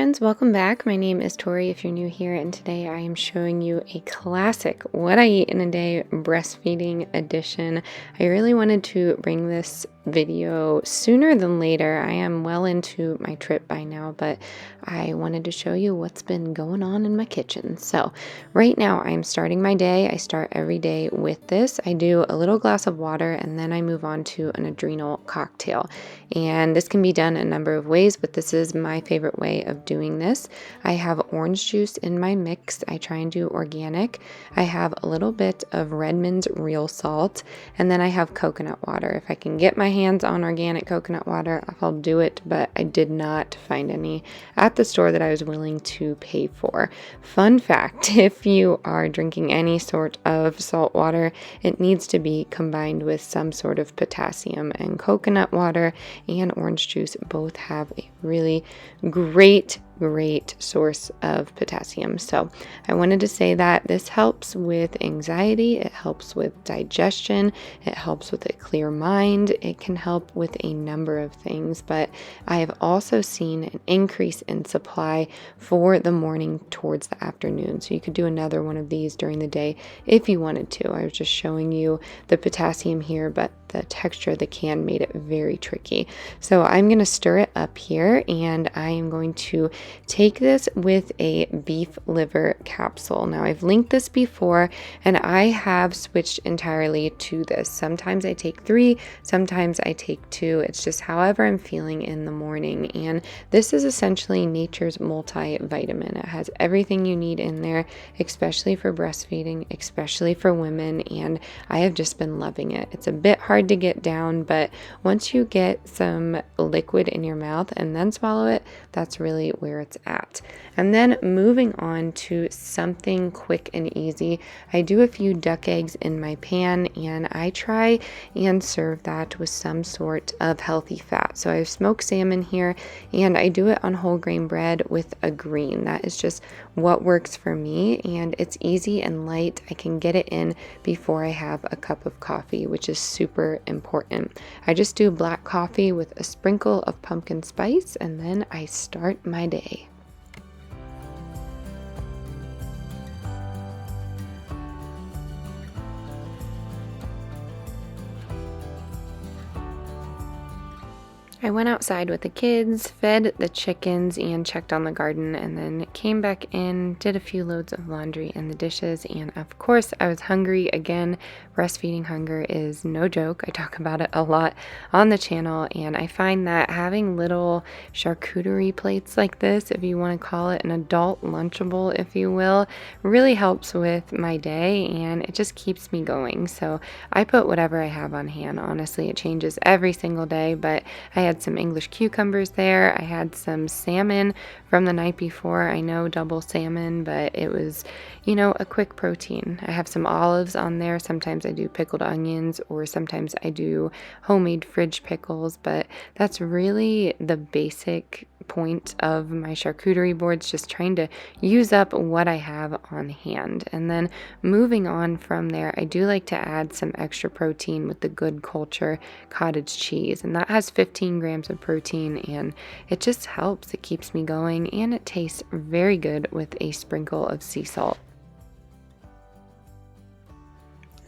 friends, welcome back. My name is Tory if you're new here, and today I am showing you a classic What I Eat in a Day breastfeeding edition. I really wanted to bring this video sooner than later. I am well into my trip by now, but I wanted to show you what's been going on in my kitchen. So right now I'm starting my day. I start every day with this. I do a little glass of water and then I move on to an adrenal cocktail. And this can be done a number of ways, but this is my favorite way of doing this. I have orange juice in my mix. I try and do organic. I have a little bit of Redmond's real salt, and then I have coconut water. If I can get my hands on organic coconut water, I'll do it, but I did not find any at the store that I was willing to pay for. Fun fact, if you are drinking any sort of salt water, it needs to be combined with some sort of potassium, and coconut water and orange juice both have a really great source of potassium. So I wanted to say that this helps with anxiety, it helps with digestion, it helps with a clear mind, it can help with a number of things, but I have also seen an increase in supply for the morning towards the afternoon. So you could do another one of these during the day if you wanted to. I was just showing you the potassium here, but the texture of the can made it very tricky. So I'm going to stir it up here, and I am going to take this with a beef liver capsule. Now I've linked this before and I have switched entirely to this. Sometimes I take 3, sometimes I take 2. It's just however I'm feeling in the morning. And this is essentially nature's multivitamin. It has everything you need in there, especially for breastfeeding, especially for women. And I have just been loving it. It's a bit hard to get down, but once you get some liquid in your mouth and then swallow it, that's really where it's at. And then moving on to something quick and easy, I do a few duck eggs in my pan, and I try and serve that with some sort of healthy fat. So I have smoked salmon here, and I do it on whole grain bread with a green. That is just what works for me, and it's easy and light. I can get it in before I have a cup of coffee, which is super important. I just do black coffee with a sprinkle of pumpkin spice, and then I start my day. I went outside with the kids, fed the chickens, and checked on the garden, and then came back in, did a few loads of laundry and the dishes, and of course I was hungry again. Breastfeeding hunger is no joke. I talk about it a lot on the channel, and I find that having little charcuterie plates like this, if you want to call it an adult lunchable, if you will, really helps with my day, and it just keeps me going. So I put whatever I have on hand. Honestly, it changes every single day, but I had some English cucumbers there. I had some salmon from the night before. I know double salmon, but it was, a quick protein. I have some olives on there. Sometimes I do pickled onions, or sometimes I do homemade fridge pickles, but that's really the basic point of my charcuterie boards, just trying to use up what I have on hand. And then moving on from there, I do like to add some extra protein with the Good Culture cottage cheese, and that has 15 grams of protein, and it just helps. It keeps me going, and it tastes very good with a sprinkle of sea salt.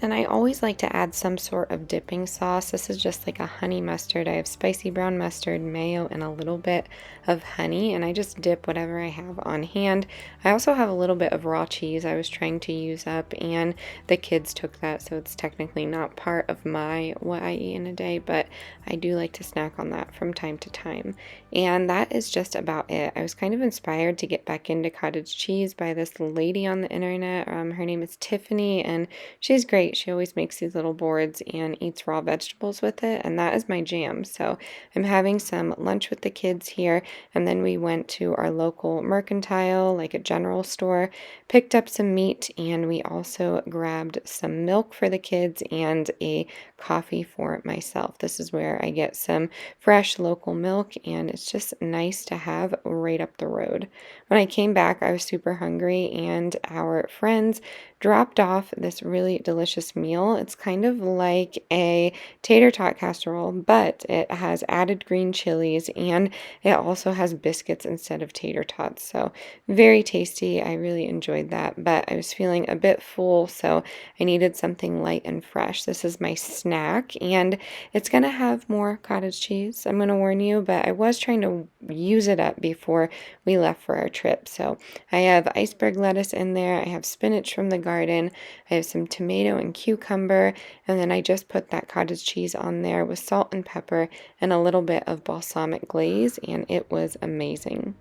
And I always like to add some sort of dipping sauce. This is just like a honey mustard. I have spicy brown mustard, mayo, and a little bit of honey, and I just dip whatever I have on hand. I also have a little bit of raw cheese I was trying to use up, and the kids took that, so it's technically not part of my what I eat in a day, but I do like to snack on that from time to time. And that is just about it. I was kind of inspired to get back into cottage cheese by this lady on the internet. Her name is Tiffany, and she's great. She always makes these little boards and eats raw vegetables with it, and that is my jam. So I'm having some lunch with the kids here, and then we went to our local mercantile, like a general store, picked up some meat, and we also grabbed some milk for the kids and a coffee for myself. This is where I get some fresh local milk, and it's just nice to have right up the road. When I came back, I was super hungry, and our friends dropped off this really delicious meal. It's kind of like a tater tot casserole, but it has added green chilies and it also has biscuits instead of tater tots. So very tasty. I really enjoyed that, but I was feeling a bit full, so I needed something light and fresh. This is my snack, and it's going to have more cottage cheese, I'm going to warn you, but I was trying to use it up before we left for our trip. So I have iceberg lettuce in there, I have spinach from the garden, I have some tomato and cucumber, and then I just put that cottage cheese on there with salt and pepper and a little bit of balsamic glaze, and it was amazing.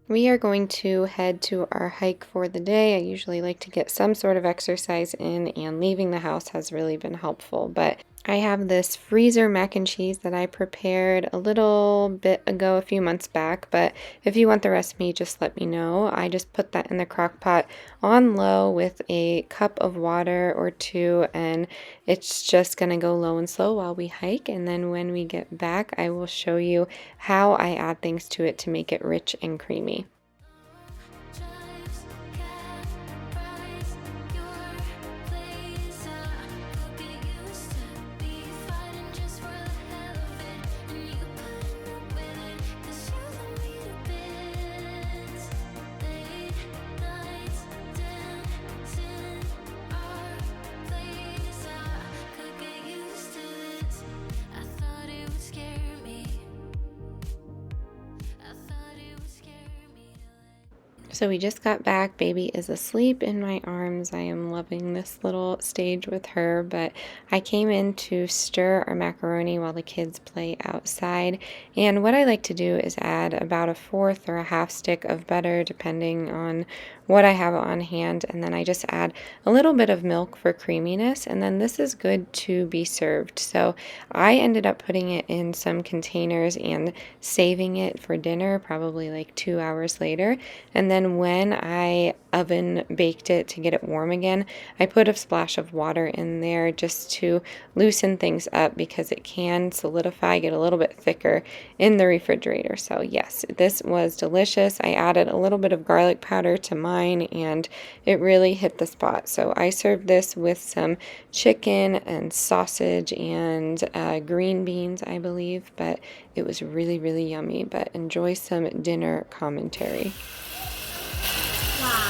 We are going to head to our hike for the day. I usually like to get some sort of exercise in, and leaving the house has really been helpful. But I have this freezer mac and cheese that I prepared a little bit ago, a few months back, but if you want the recipe, just let me know. I just put that in the crock pot on low with a cup of water or two, and it's just gonna go low and slow while we hike, and then when we get back, I will show you how I add things to it to make it rich and creamy. So we just got back. Baby is asleep in my arms. I am loving this little stage with her, but I came in to stir our macaroni while the kids play outside. And what I like to do is add about a fourth or a half stick of butter, depending on what I have on hand, and then I just add a little bit of milk for creaminess, and then this is good to be served. So I ended up putting it in some containers and saving it for dinner, probably like 2 hours later, and then when I oven baked it to get it warm again, I put a splash of water in there just to loosen things up because it can solidify, get a little bit thicker in the refrigerator. So yes, this was delicious. I added a little bit of garlic powder to mine and it really hit the spot. So I served this with some chicken and sausage and green beans, I believe, but it was really, really yummy. But enjoy some dinner commentary. Wow.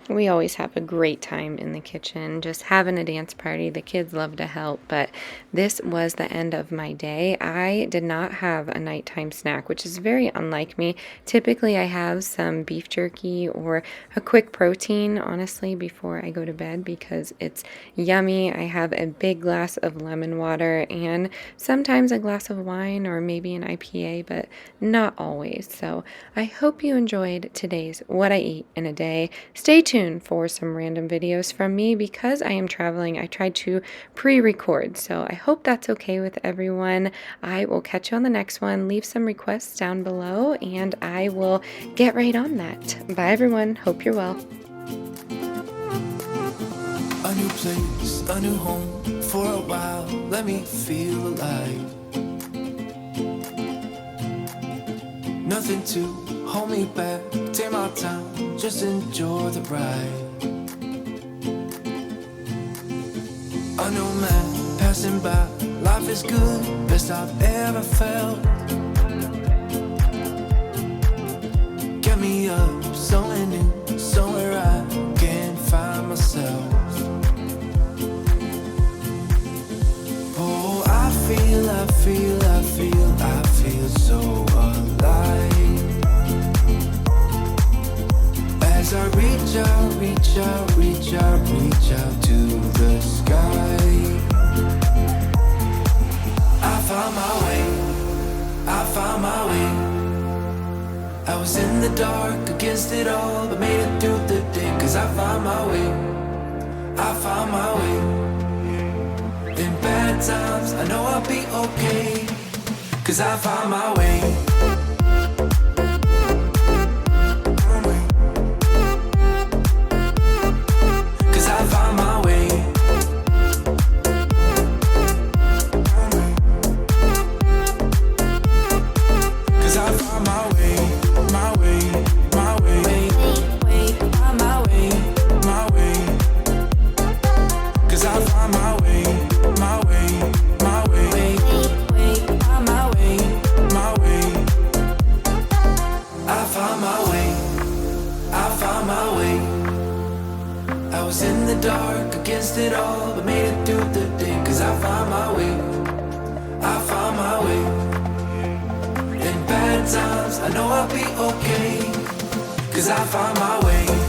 We always have a great time in the kitchen, just having a dance party. The kids love to help, but this was the end of my day. I did not have a nighttime snack, which is very unlike me. Typically, I have some beef jerky or a quick protein, honestly, before I go to bed because it's yummy. I have a big glass of lemon water and sometimes a glass of wine or maybe an IPA, but not always. So I hope you enjoyed today's What I Eat in a Day. Stay tuned for some random videos from me. Because I am traveling, I tried to pre-record, so I hope that's okay with everyone. I will catch you on the next one. Leave some requests down below and I will get right on that. Bye everyone, hope you're well. A new place, a new home for a while, let me feel alive. Nothing to hold me back, take my time, just enjoy the ride. A new man passing by, life is good, best I've ever felt. Get me up, somewhere new, somewhere I can find myself. Oh, I feel so alive. As I reach out to the sky, I found my way, I was in the dark against it all, but made it through the day. Cause I found my way, I found my way. In bad times, I know I'll be okay. Cause I found my way. Cause I found my way. Cause I found my way, my way, my way, my way, my way. Cause I found my way, my way, my way, my way, my way. I found my way, I found my way. I was in the dark against it all, but made it through the day. Cause I found my way, I found my way. In bad times, I know I'll be okay. Cause I found my way.